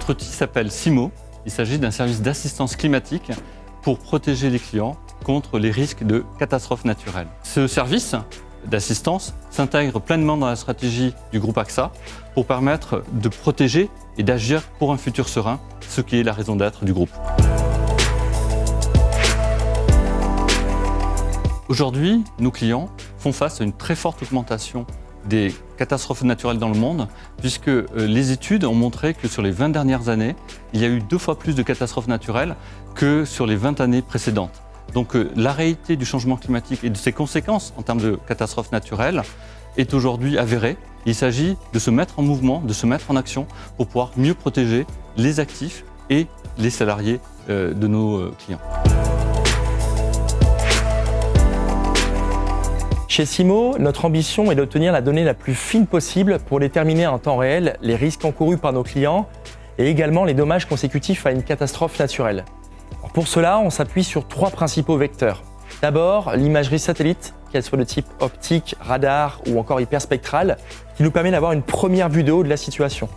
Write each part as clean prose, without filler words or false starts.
Notre outil s'appelle Simo. Il s'agit d'un service d'assistance climatique pour protéger les clients contre les risques de catastrophes naturelles. Ce service d'assistance s'intègre pleinement dans la stratégie du groupe AXA pour permettre de protéger et d'agir pour un futur serein, ce qui est la raison d'être du groupe. Aujourd'hui, nos clients font face à une très forte augmentation des catastrophes naturelles dans le monde, puisque les études ont montré que sur les 20 dernières années, il y a eu 2 fois plus de catastrophes naturelles que sur les 20 années précédentes. Donc la réalité du changement climatique et de ses conséquences en termes de catastrophes naturelles est aujourd'hui avérée. Il s'agit de se mettre en mouvement, de se mettre en action pour pouvoir mieux protéger les actifs et les salariés de nos clients. Chez Simo, notre ambition est d'obtenir la donnée la plus fine possible pour déterminer en temps réel les risques encourus par nos clients et également les dommages consécutifs à une catastrophe naturelle. Pour cela, on s'appuie sur 3 principaux vecteurs. D'abord, l'imagerie satellite, qu'elle soit de type optique, radar ou encore hyperspectrale, qui nous permet d'avoir une première vue de haut de la situation.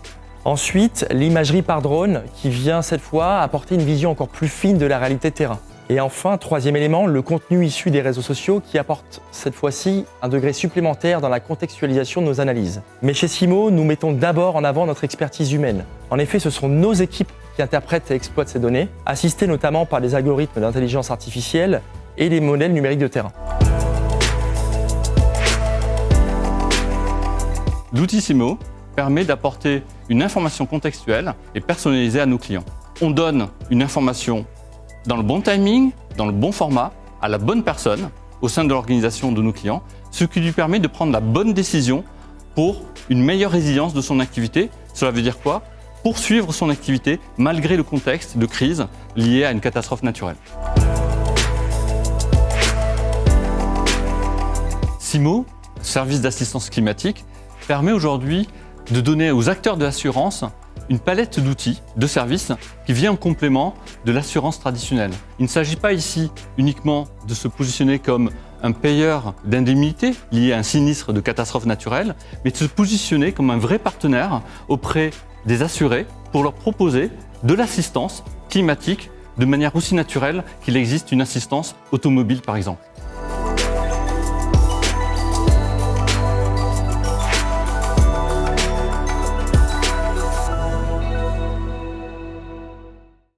Ensuite, l'imagerie par drone, qui vient cette fois apporter une vision encore plus fine de la réalité terrain. Et enfin, 3e élément, le contenu issu des réseaux sociaux qui apporte cette fois-ci un degré supplémentaire dans la contextualisation de nos analyses. Mais chez Simo, nous mettons d'abord en avant notre expertise humaine. En effet, ce sont nos équipes qui interprètent et exploitent ces données, assistées notamment par des algorithmes d'intelligence artificielle et des modèles numériques de terrain. L'outil Simo permet d'apporter une information contextuelle et personnalisée à nos clients. On donne une information dans le bon timing, dans le bon format, à la bonne personne au sein de l'organisation de nos clients, ce qui lui permet de prendre la bonne décision pour une meilleure résilience de son activité. Cela veut dire quoi ? Poursuivre son activité malgré le contexte de crise lié à une catastrophe naturelle. Simo, service d'assistance climatique, permet aujourd'hui de donner aux acteurs de l'assurance une palette d'outils, de services qui vient en complément de l'assurance traditionnelle. Il ne s'agit pas ici uniquement de se positionner comme un payeur d'indemnités liées à un sinistre de catastrophe naturelle, mais de se positionner comme un vrai partenaire auprès des assurés pour leur proposer de l'assistance climatique de manière aussi naturelle qu'il existe une assistance automobile par exemple.